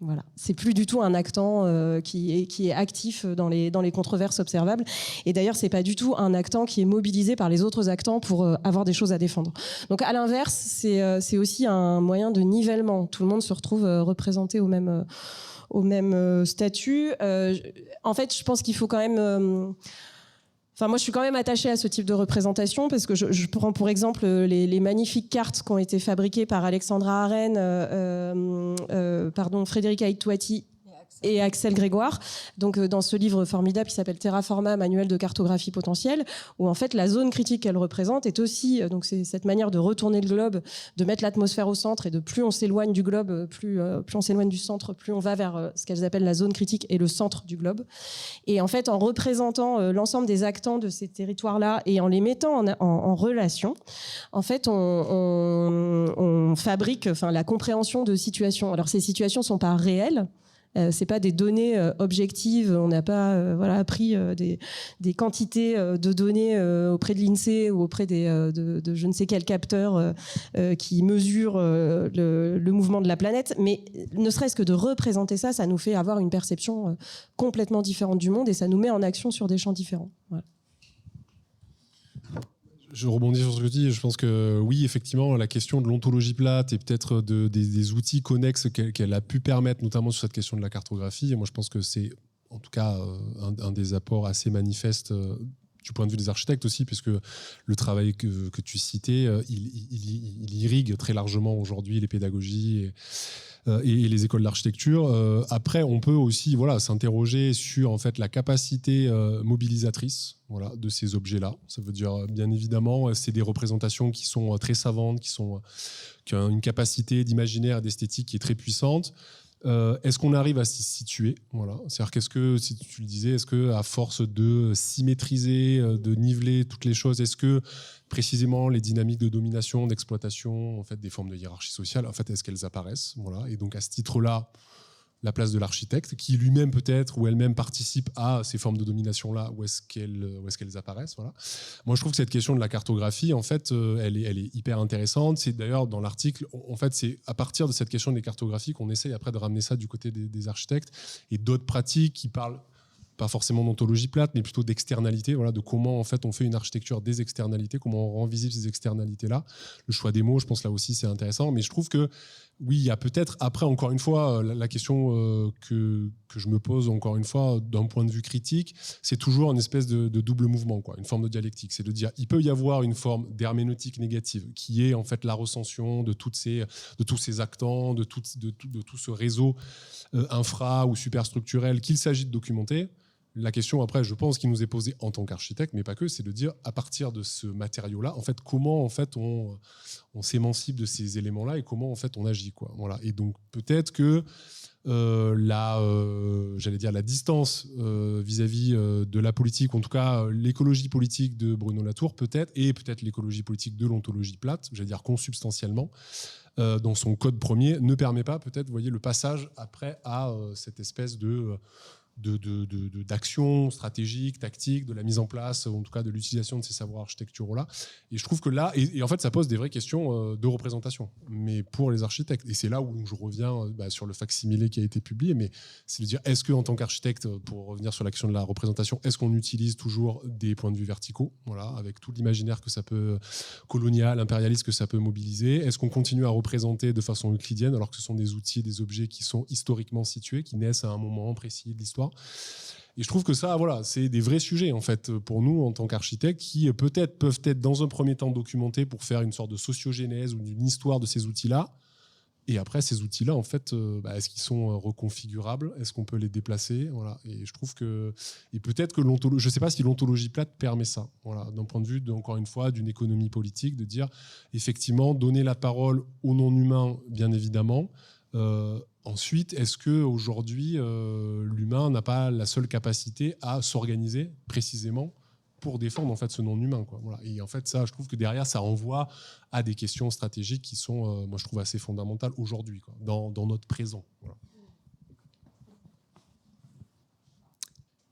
Voilà, c'est plus du tout un actant qui est actif dans les controverses observables. Et d'ailleurs, c'est pas du tout un actant qui est mobilisé par les autres actants pour avoir des choses à défendre. Donc, à l'inverse, c'est aussi un moyen de nivellement. Tout le monde se retrouve représenté au même statut. En fait, je pense qu'il faut quand même. Enfin, moi, je suis quand même attachée à ce type de représentation parce que je prends pour exemple les magnifiques cartes qui ont été fabriquées par Alexandra Arène, Frédéric Aïtouati et Axel Grégoire, donc dans ce livre formidable qui s'appelle Terraforma, manuel de cartographie potentielle, où en fait la zone critique qu'elle représente est aussi, donc c'est cette manière de retourner le globe, de mettre l'atmosphère au centre, et de plus on s'éloigne du globe, plus on s'éloigne du centre, plus on va vers ce qu'elles appellent la zone critique et le centre du globe. Et en fait, en représentant l'ensemble des actants de ces territoires-là et en les mettant en relation, en fait, on fabrique, la compréhension de situations. Alors ces situations sont pas réelles. C'est pas des données objectives. On n'a pas appris des quantités de données auprès de l'INSEE ou auprès de je ne sais quel capteur qui mesure le mouvement de la planète. Mais ne serait-ce que de représenter ça, ça nous fait avoir une perception complètement différente du monde et ça nous met en action sur des champs différents. Voilà. Je rebondis sur ce que tu dis. Je pense que oui, effectivement, la question de l'ontologie plate et peut-être des outils connexes qu'elle a pu permettre, notamment sur cette question de la cartographie. Et moi, je pense que c'est en tout cas un des apports assez manifestes du point de vue des architectes aussi, puisque le travail que tu citais, il irrigue très largement aujourd'hui les pédagogies et les écoles d'architecture. Après, on peut aussi s'interroger sur en fait la capacité mobilisatrice de ces objets-là. Ça veut dire, bien évidemment, c'est des représentations qui sont très savantes, qui ont une capacité d'imaginaire et d'esthétique qui est très puissante. Est-ce qu'on arrive à s'y situer? C'est-à-dire qu'est-ce que, si tu le disais, est-ce qu'à force de symétriser, de niveler toutes les choses, est-ce que précisément les dynamiques de domination, d'exploitation, en fait, des formes de hiérarchie sociale, en fait, est-ce qu'elles apparaissent? Et donc à ce titre-là, la place de l'architecte, qui lui-même peut-être ou elle-même participe à ces formes de domination-là, où est-ce qu'elles apparaissent. Moi, je trouve que cette question de la cartographie, en fait, elle est hyper intéressante. C'est d'ailleurs dans l'article, en fait, c'est à partir de cette question des cartographies qu'on essaye après de ramener ça du côté des architectes et d'autres pratiques qui parlent pas forcément d'ontologie plate, mais plutôt d'externalité, voilà, de comment en fait on fait une architecture des externalités, comment on rend visible ces externalités-là. Le choix des mots, je pense là aussi c'est intéressant, mais je trouve que oui, il y a peut-être, après encore une fois, la question que je me pose encore une fois d'un point de vue critique, c'est toujours une espèce de double mouvement, quoi, une forme de dialectique. C'est de dire, il peut y avoir une forme d'herméneutique négative qui est en fait la recension de tous ces actants, de tout ce réseau infra ou superstructurel qu'il s'agit de documenter. La question après, je pense, qui nous est posée en tant qu'architecte, mais pas que, c'est de dire à partir de ce matériau-là, en fait, comment en fait on s'émancipe de ces éléments-là et comment en fait on agit, quoi. Voilà. Et donc peut-être que j'allais dire la distance vis-à-vis de la politique, en tout cas l'écologie politique de Bruno Latour peut-être, et peut-être l'écologie politique de l'ontologie plate, j'allais dire consubstantiellement, dans son code premier, ne permet pas peut-être, vous voyez, le passage après à cette espèce d'action stratégique, tactique, de la mise en place, en tout cas de l'utilisation de ces savoirs architecturaux-là. Et je trouve que là, et en fait, ça pose des vraies questions de représentation, mais pour les architectes. Et c'est là où je reviens sur le facsimilé qui a été publié, mais c'est de dire, est-ce qu'en tant qu'architecte, pour revenir sur la question de la représentation, est-ce qu'on utilise toujours des points de vue verticaux, voilà, avec tout l'imaginaire que ça peut, colonial, impérialiste, que ça peut mobiliser? Est-ce qu'on continue à représenter de façon euclidienne, alors que ce sont des outils, des objets qui sont historiquement situés, qui naissent à un moment précis de l'histoire? Et je trouve que ça, voilà, c'est des vrais sujets en fait pour nous en tant qu'architectes qui peut-être peuvent être dans un premier temps documentés pour faire une sorte de sociogénèse ou d'une histoire de ces outils-là. Et après, ces outils-là, en fait, est-ce qu'ils sont reconfigurables? Est-ce qu'on peut les déplacer? Voilà. Et je trouve que, et peut-être que je ne sais pas si l'ontologie plate permet ça. Voilà, d'un point de vue, encore une fois, d'une économie politique, de dire effectivement donner la parole aux non-humains, bien évidemment. Ensuite, est-ce qu'aujourd'hui, l'humain n'a pas la seule capacité à s'organiser précisément pour défendre en fait, ce non-humain, quoi. Voilà. Et en fait, ça, je trouve que derrière, ça renvoie à des questions stratégiques qui sont, moi, je trouve assez fondamentales aujourd'hui, quoi, dans notre présent. Voilà.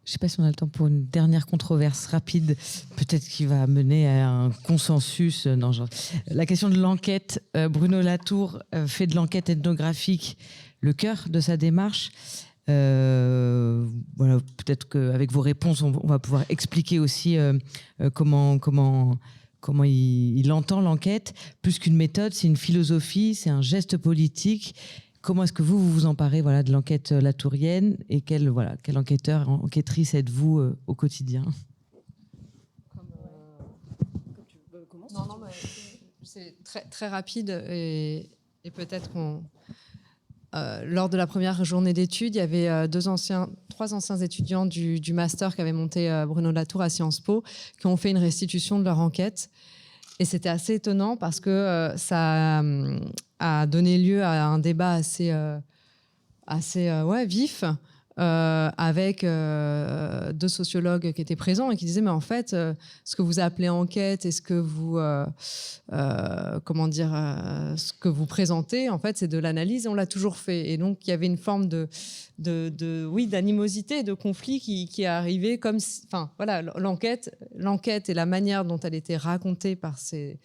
Je ne sais pas si on a le temps pour une dernière controverse rapide, peut-être qui va mener à un consensus. Non, genre. La question de l'enquête. Bruno Latour fait de l'enquête ethnographique le cœur de sa démarche. Voilà, peut-être qu'avec vos réponses, on va pouvoir expliquer aussi comment il entend l'enquête. Plus qu'une méthode, c'est une philosophie, c'est un geste politique. Comment est-ce que vous vous emparez, voilà, de l'enquête latourienne et quel enquêteur, enquêtrice êtes-vous au quotidien? Non, mais c'est très, très rapide et peut-être qu'on... lors de la première journée d'études, il y avait trois anciens étudiants du master qu'avait monté Bruno Latour à Sciences Po qui ont fait une restitution de leur enquête. Et c'était assez étonnant parce que ça a donné lieu à un débat assez vif avec deux sociologues qui étaient présents et qui disaient mais en fait ce que vous appelez enquête et ce que vous ce que vous présentez en fait c'est de l'analyse et on l'a toujours fait. Et donc il y avait une forme d'animosité, de conflit qui est arrivé comme voilà, l'enquête et la manière dont elle était racontée par ces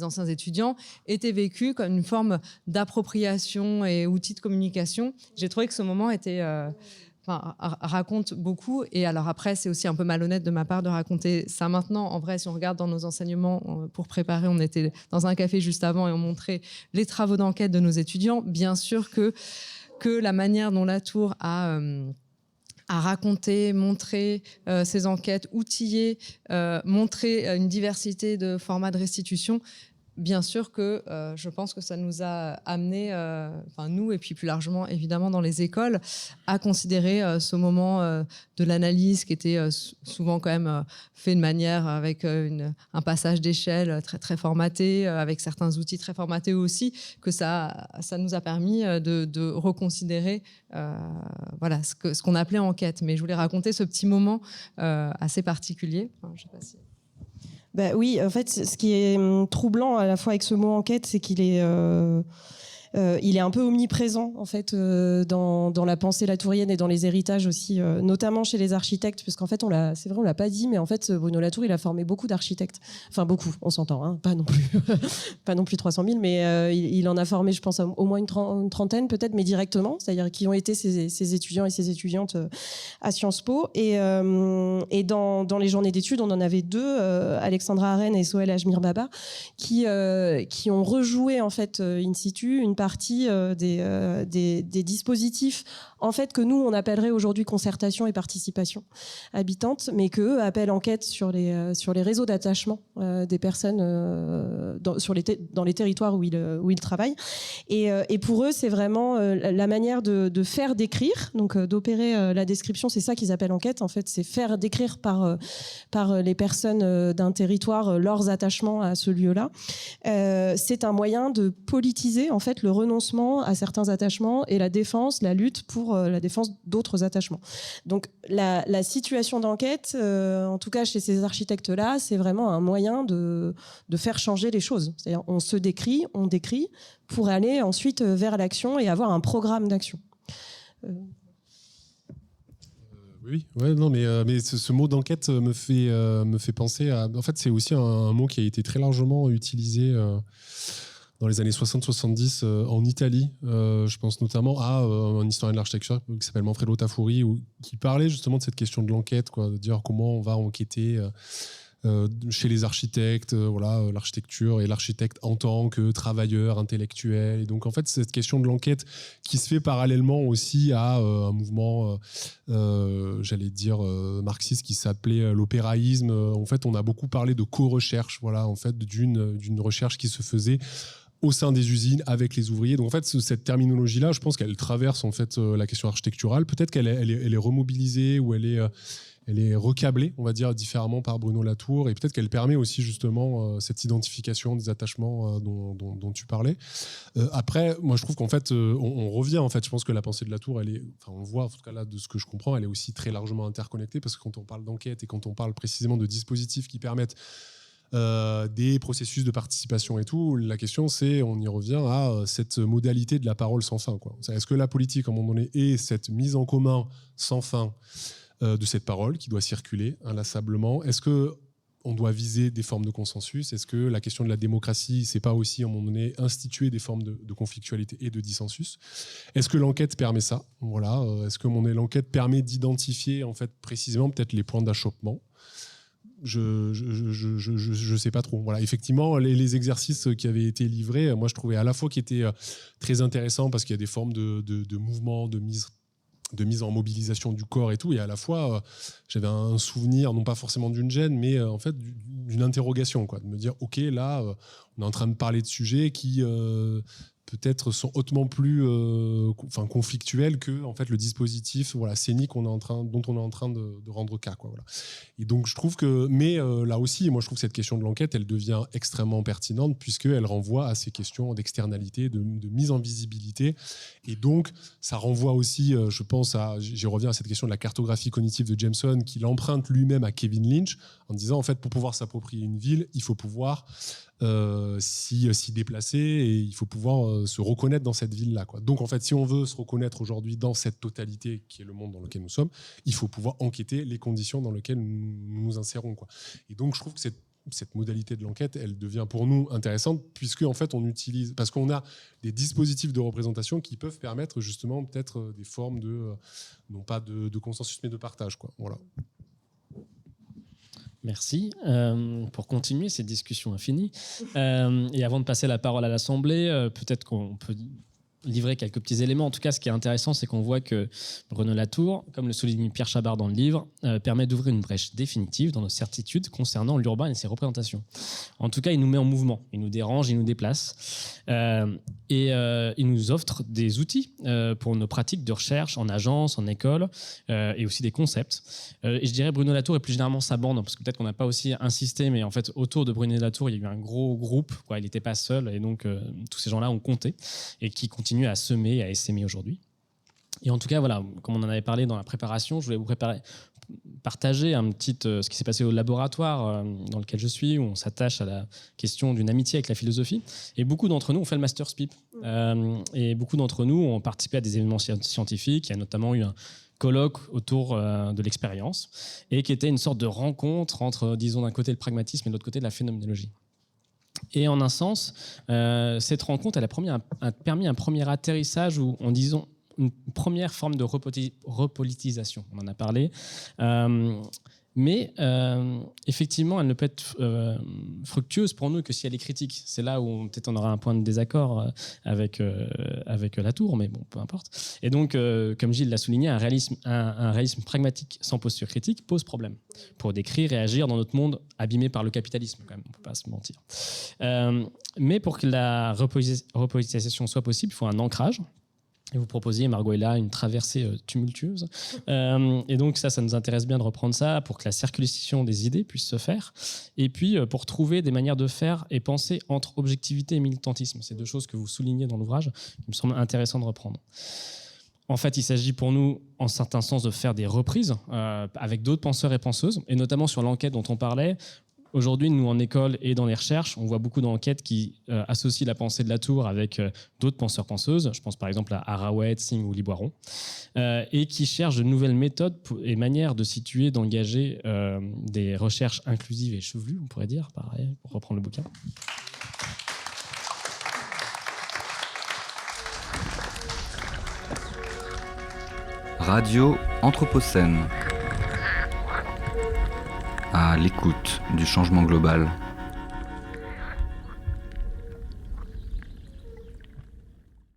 anciens étudiants était vécue comme une forme d'appropriation et outil de communication. J'ai trouvé que ce moment raconte beaucoup. Et alors après, c'est aussi un peu malhonnête de ma part de raconter ça maintenant. En vrai, si on regarde dans nos enseignements, pour préparer, on était dans un café juste avant et on montrait les travaux d'enquête de nos étudiants. Bien sûr que la manière dont Latour a raconté, montré ses enquêtes, outillé, montré une diversité de formats de restitution. Bien sûr que je pense que ça nous a amené, nous et puis plus largement évidemment dans les écoles, à considérer ce moment de l'analyse qui était souvent quand même fait de manière avec un passage d'échelle très, très formaté, avec certains outils très formatés aussi, que ça nous a permis de reconsidérer ce qu'on appelait enquête. Mais je voulais raconter ce petit moment assez particulier. Je sais pas si... Oui, en fait, ce qui est troublant à la fois avec ce mot enquête, c'est qu'il est il est un peu omniprésent en fait dans la pensée latourienne et dans les héritages aussi, notamment chez les architectes, parce qu'en fait on l'a pas dit, mais en fait Bruno Latour il a formé beaucoup d'architectes, enfin beaucoup, on s'entend, hein, pas non plus 300 000, mais il en a formé, je pense, au moins une trentaine peut-être, mais directement, c'est-à-dire qui ont été ses étudiants et ses étudiantes à Sciences Po, et dans les journées d'études on en avait deux, Alexandra Arène et Sohail Ajmir Baba, qui ont rejoué en fait in situ une partie des dispositifs en fait que nous on appellerait aujourd'hui concertation et participation habitante, mais qu'eux appellent enquête sur les réseaux d'attachement des personnes dans les territoires où ils travaillent, et pour eux c'est vraiment la manière de faire décrire, donc d'opérer la description, c'est ça qu'ils appellent enquête en fait, c'est faire décrire par les personnes d'un territoire leurs attachements à ce lieu-là. C'est un moyen de politiser en fait le renoncement à certains attachements et la lutte pour la défense d'autres attachements. Donc la situation d'enquête, en tout cas chez ces architectes-là, c'est vraiment un moyen de faire changer les choses. C'est-à-dire on décrit pour aller ensuite vers l'action et avoir un programme d'action. Oui, ouais, non, mais ce mot d'enquête me fait penser à. En fait, c'est aussi un mot qui a été très largement utilisé dans les années 60-70 en Italie. Je pense notamment à un historien de l'architecture qui s'appelle Manfredo Tafuri, qui parlait justement de cette question de l'enquête, quoi, de dire comment on va enquêter chez les architectes, l'architecture et l'architecte en tant que travailleur intellectuel. Et donc en fait, cette question de l'enquête qui se fait parallèlement aussi à un mouvement, j'allais dire marxiste, qui s'appelait l'opéraïsme. En fait, on a beaucoup parlé de co-recherche, en fait, d'une recherche qui se faisait au sein des usines avec les ouvriers. Donc en fait, cette terminologie-là, je pense qu'elle traverse en fait la question architecturale. Peut-être qu'elle est remobilisée ou elle est recablée, on va dire, différemment par Bruno Latour, et peut-être qu'elle permet aussi justement cette identification des attachements dont tu parlais. Après, moi je trouve qu'en fait, on revient, en fait, je pense que la pensée de Latour, on le voit, en tout cas là, de ce que je comprends, elle est aussi très largement interconnectée, parce que quand on parle d'enquête et quand on parle précisément de dispositifs qui permettent des processus de participation et tout, la question c'est, on y revient à cette modalité de la parole sans fin, quoi. Est-ce que la politique, à un moment donné, est cette mise en commun sans fin de cette parole qui doit circuler inlassablement? Est-ce qu'on doit viser des formes de consensus? Est-ce que la question de la démocratie, c'est pas aussi à un moment donné instituer des formes de conflictualité et de dissensus? Est-ce que l'enquête permet ça? Est-ce que l'enquête permet d'identifier en fait précisément peut-être les points d'achoppement? Je sais pas trop. Effectivement, les exercices qui avaient été livrés, moi je trouvais à la fois qu'ils étaient très intéressants parce qu'il y a des formes de mouvement, de mise en mobilisation du corps et tout, et à la fois j'avais un souvenir, non pas forcément d'une gêne, mais en fait d'une interrogation, quoi, de me dire ok, là on est en train de parler de sujets qui peut-être sont hautement plus conflictuels que en fait le dispositif scénique dont on est en train de rendre cas, quoi, Et donc je trouve que, mais là aussi, moi je trouve que cette question de l'enquête, elle devient extrêmement pertinente puisqu'elle renvoie à ces questions d'externalité, de mise en visibilité, et donc ça renvoie aussi, je pense j'y reviens à cette question de la cartographie cognitive de Jameson, qu'il emprunte lui-même à Kevin Lynch en disant en fait pour pouvoir s'approprier une ville, il faut pouvoir s'y déplacer et il faut pouvoir se reconnaître dans cette ville-là, quoi. Donc en fait, si on veut se reconnaître aujourd'hui dans cette totalité qui est le monde dans lequel nous sommes, il faut pouvoir enquêter les conditions dans lesquelles nous nous insérons, quoi. Et donc je trouve que cette modalité de l'enquête, elle devient pour nous intéressante puisque en fait on utilise, parce qu'on a des dispositifs de représentation qui peuvent permettre justement peut-être des formes non pas de consensus mais de partage, quoi. Voilà. Merci. Pour continuer cette discussion infinie, et avant de passer la parole à l'Assemblée, peut-être qu'on peut livrer quelques petits éléments. En tout cas, ce qui est intéressant, c'est qu'on voit que Bruno Latour, comme le souligne Pierre Chabard dans le livre, permet d'ouvrir une brèche définitive dans nos certitudes concernant l'urbain et ses représentations. En tout cas, il nous met en mouvement, il nous dérange, il nous déplace, et il nous offre des outils pour nos pratiques de recherche en agence, en école, et aussi des concepts. Et je dirais Bruno Latour et plus généralement sa bande, parce que peut-être qu'on n'a pas aussi insisté, mais en fait, autour de Bruno Latour, il y a eu un gros groupe, quoi. Il n'était pas seul, et donc tous ces gens-là ont compté, et qui continuent à semer et à essaimer aujourd'hui. Et en tout cas, voilà, comme on en avait parlé dans la préparation, je voulais vous partager ce qui s'est passé au laboratoire dans lequel je suis, où on s'attache à la question d'une amitié avec la philosophie. Et beaucoup d'entre nous ont fait le Master SPIP. Et beaucoup d'entre nous ont participé à des événements scientifiques. Il y a notamment eu un colloque autour de l'expérience, et qui était une sorte de rencontre entre, disons, d'un côté le pragmatisme et de l'autre côté de la phénoménologie. Et en un sens, cette rencontre, elle a permis un premier atterrissage, ou en disant une première forme de repolitisation. On en a parlé. Mais effectivement, elle ne peut être fructueuse pour nous que si elle est critique. C'est là où peut-être on aura un point de désaccord avec Latour, mais bon, peu importe. Et donc, comme Gilles l'a souligné, un réalisme pragmatique sans posture critique pose problème pour décrire et agir dans notre monde abîmé par le capitalisme, quand même, on ne peut pas se mentir. Mais pour que la repolitisation soit possible, il faut un ancrage. Et vous proposiez, Margot et là, une traversée tumultueuse. Et donc ça nous intéresse bien de reprendre ça pour que la circulation des idées puisse se faire. Et puis pour trouver des manières de faire et penser entre objectivité et militantisme. C'est deux choses que vous soulignez dans l'ouvrage, qui me semble intéressant de reprendre. En fait, il s'agit pour nous, en certain sens, de faire des reprises avec d'autres penseurs et penseuses, et notamment sur l'enquête dont on parlait. Aujourd'hui, nous, en école et dans les recherches, on voit beaucoup d'enquêtes qui associent la pensée de Latour avec d'autres penseurs-penseuses. Je pense par exemple à Arouet, Singh ou Liboiron, et qui cherchent de nouvelles méthodes et manières de situer, d'engager des recherches inclusives et chevelues, on pourrait dire, pareil, pour reprendre le bouquin. Radio Anthropocène. À l'écoute du changement global.